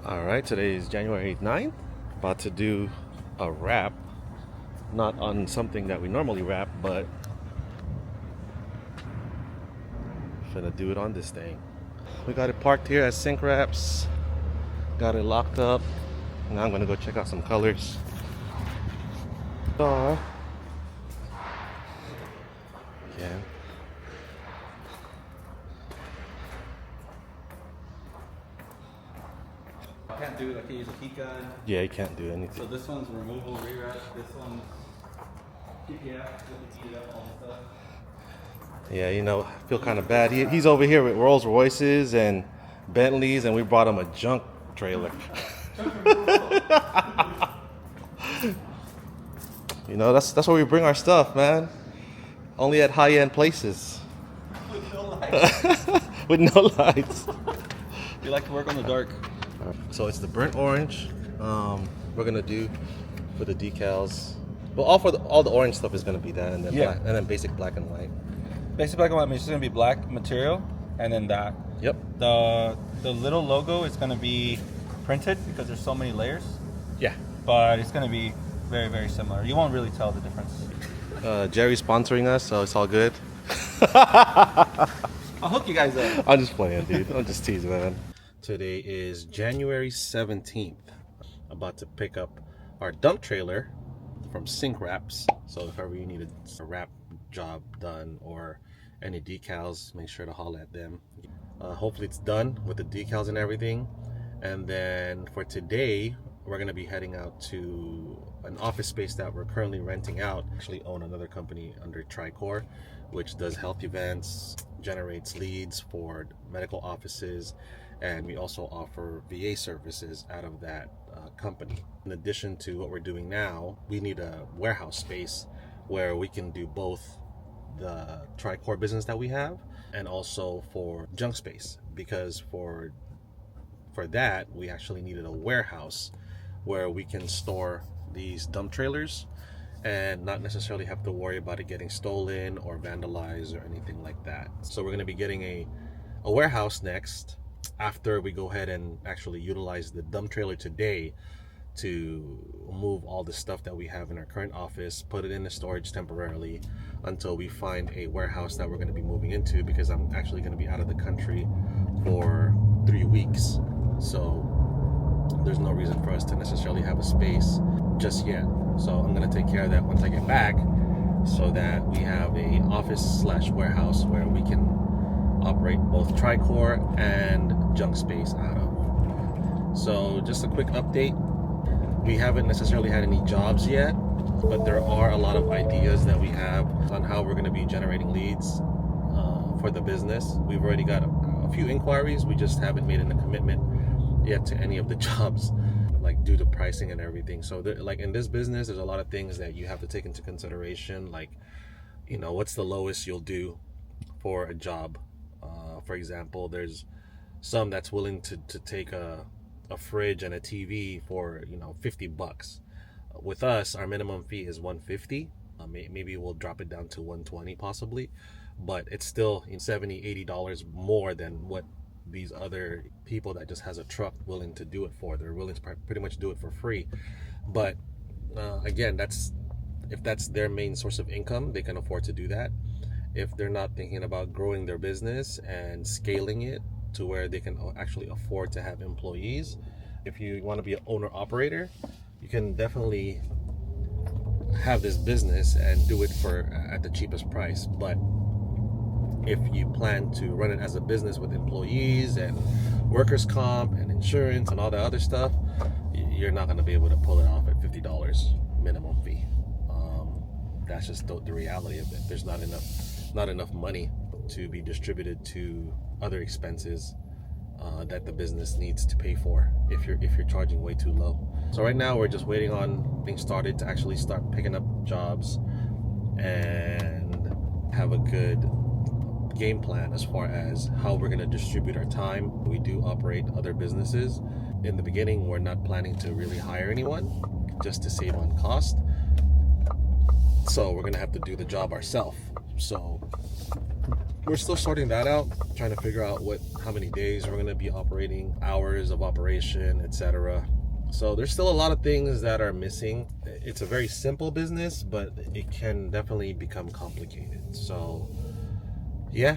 Alright, today is January 9th. About to do a wrap. Not on something that we normally wrap, but finna do it on this thing. We got it parked here at Sync Wraps. Got it locked up. Now I'm gonna go check out some colors. Yeah. Can't do it. I can use a heat gun. Yeah, you can't do anything. So this one's removal, rewrap. This one's PPF, heat it up, all the stuff. Yeah, you know, I feel kind of bad. He's over here with Rolls Royces and Bentleys, and we brought him a junk trailer. You know, that's where we bring our stuff, man. Only at high-end places. With no lights. With no lights. We like to work on the dark. So it's the burnt orange. We're gonna do for the decals. Well, all the orange stuff is gonna be that, and then black, and then basic black and white. Basic black and white means it's gonna be black material, and then that. Yep. The little logo is gonna be printed because there's so many layers. Yeah. But it's gonna be very, very similar. You won't really tell the difference. Jerry's sponsoring us, so it's all good. I'll hook you guys up. I'm just playing, dude. I'm just teasing, man. Today is January 17th. About to pick up our dump trailer from Sync Wraps. So if ever you need a wrap job done or any decals, make sure to holler at them. Hopefully it's done with the decals and everything. And then for today, we're going to be heading out to an office space that we're currently renting out. Actually own another company under Tricor, which does health events, generates leads for medical offices, and we also offer VA services out of that company. In addition to what we're doing now, we need a warehouse space where we can do both the Tricor business that we have and also for junk space, because for that we actually needed a warehouse where we can store these dump trailers and not necessarily have to worry about it getting stolen or vandalized or anything like that. So we're going to be getting a warehouse next, after we go ahead and actually utilize the dump trailer today to move all the stuff that we have in our current office, put it in the storage temporarily until we find a warehouse that we're going to be moving into, because I'm actually going to be out of the country for 3 weeks. So there's no reason for us to necessarily have a space just yet. So I'm going to take care of that once I get back, so that we have a office / warehouse where we can operate both Tricor and junk space out of. So just a quick update. We haven't necessarily had any jobs yet, but there are a lot of ideas that we have on how we're going to be generating leads for the business. We've already got a few inquiries. We just haven't made a commitment yet to any of the jobs, like due to pricing and everything. So like in this business, there's a lot of things that you have to take into consideration, like, you know, what's the lowest you'll do for a job. For example, there's some that's willing to take a fridge and a TV for, you know, $50. With us, our minimum fee is $150. Maybe we'll drop it down to $120 possibly, but it's still $70-$80 more than what these other people that just has a truck willing to do it for. They're willing to pretty much do it for free. But again, if that's their main source of income, they can afford to do that. If they're not thinking about growing their business and scaling it to where they can actually afford to have employees, if you want to be an owner-operator, you can definitely have this business and do it at the cheapest price. But if you plan to run it as a business with employees and workers' comp and insurance and all that other stuff, you're not going to be able to pull it off at $50 minimum fee. That's just the reality of it. There's not enough money to be distributed to other expenses that the business needs to pay for if you're charging way too low. So right now we're just waiting on things started to actually start picking up jobs and have a good game plan as far as how we're going to distribute our time. We do operate other businesses. In the beginning, we're not planning to really hire anyone, just to save on cost. So we're going to have to do the job ourselves. So we're still sorting that out, trying to figure out how many days we're going to be operating, hours of operation, etc. So there's still a lot of things that are missing. It's a very simple business, but it can definitely become complicated. So yeah,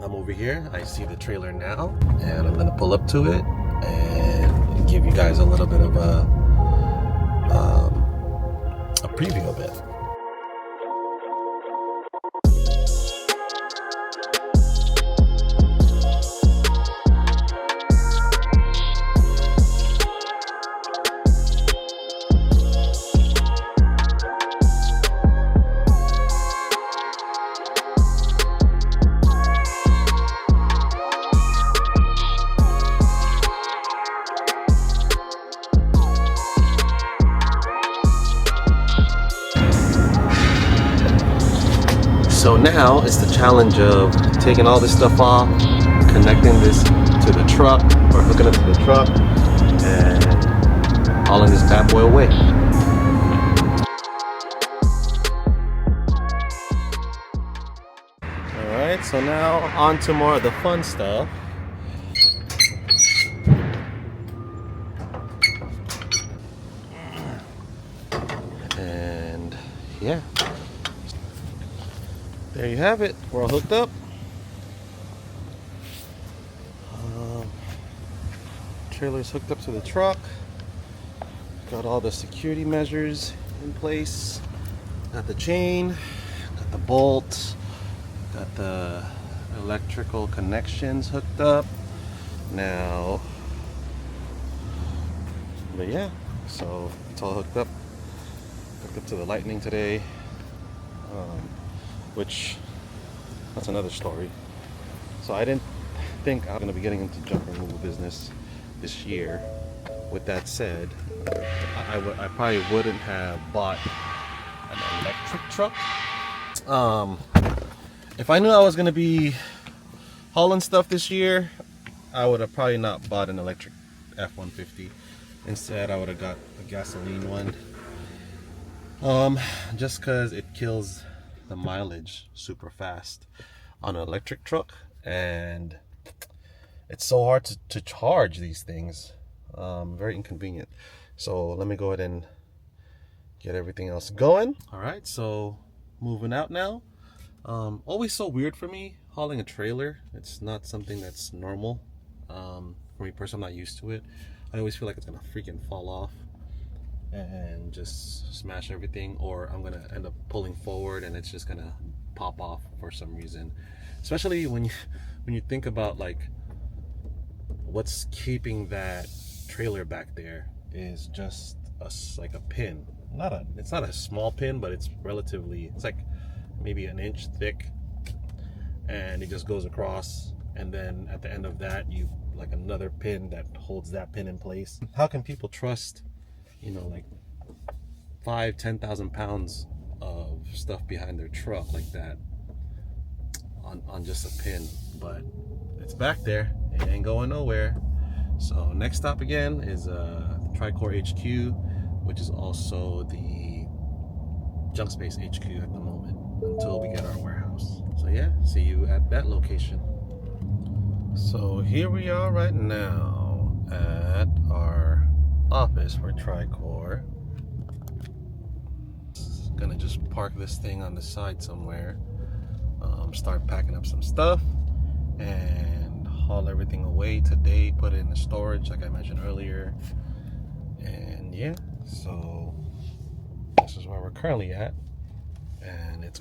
I'm over here. I see the trailer now, and I'm going to pull up to it and give you guys a little bit of a preview of it. So now it's the challenge of taking all this stuff off, connecting this to the truck, or hooking it to the truck, and hauling this bad boy away. Alright, so now on to more of the fun stuff. And yeah. There you have it. We're all hooked up. Trailer's hooked up to the truck. Got all the security measures in place. Got the chain, got the bolts, got the electrical connections hooked up. Now, but yeah, so it's all hooked up. Hooked up to the lightning today. Which, that's another story. So I didn't think I was going to be getting into junk removal business this year. With that said, I probably wouldn't have bought an electric truck. If I knew I was going to be hauling stuff this year, I would have probably not bought an electric F-150. Instead, I would have got a gasoline one. Just because it kills the mileage super fast on an electric truck, and it's so hard to charge these things. Very inconvenient. So let me go ahead and get everything else going. All right, so moving out now. Always so weird for me hauling a trailer. It's not something that's normal for me personally. I'm not used to it. I always feel like it's gonna freaking fall off and just smash everything, or I'm gonna end up pulling forward and it's just gonna pop off for some reason. Especially when you think about like what's keeping that trailer back there is just like a pin. It's not a small pin, but it's like maybe an inch thick, and it just goes across, and then at the end of that you like another pin that holds that pin in place. How can people trust, like 5,000-10,000 pounds of stuff behind their truck like that on just a pin? But it's back there, it ain't going nowhere. So next stop again is Tricor HQ, which is also the Junk Space HQ at the moment until we get our warehouse. So yeah, see you at that location. So here we are right now at our office for Tricor. Gonna just park this thing on the side somewhere, start packing up some stuff and haul everything away today, put it in the storage like I mentioned earlier. And yeah, so this is where we're currently at, and we're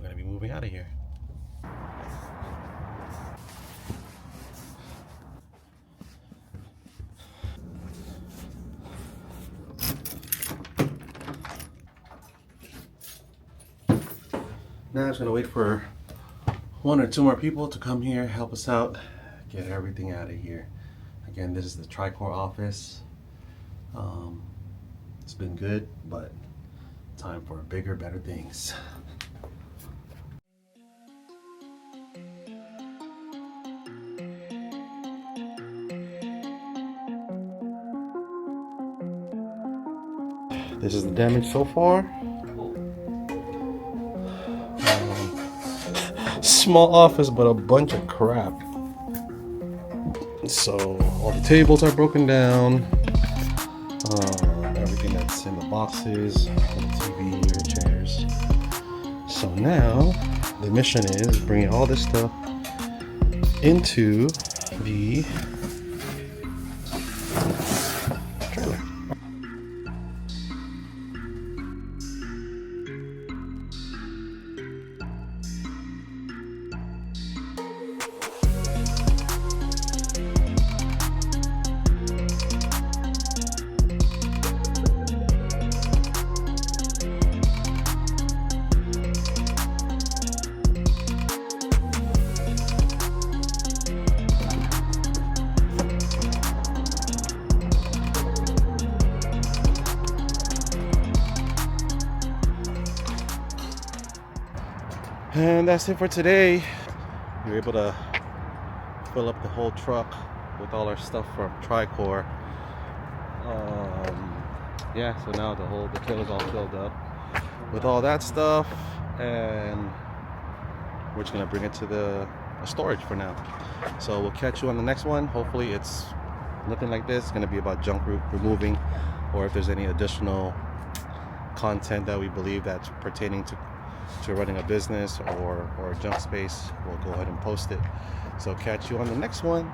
gonna be moving out of here. Now I'm just gonna wait for 1 or 2 more people to come here, help us out, get everything out of here. Again, this is the Tricor office. It's been good, but time for bigger, better things. This is the damage so far. small office, but a bunch of crap. So all the tables are broken down. Everything that's in the boxes, the TV or chairs. So now the mission is bringing all this stuff into the trailer. And that's it for today. We were able to fill up the whole truck with all our stuff from Tricor. Yeah, so now the trailer's all filled up with all that stuff, and we're just gonna bring it to the storage for now. So we'll catch you on the next one. Hopefully it's nothing like this. It's gonna be about junk removing, or if there's any additional content that we believe that's pertaining to running a business or a junk space, we'll go ahead and post it. So catch you on the next one.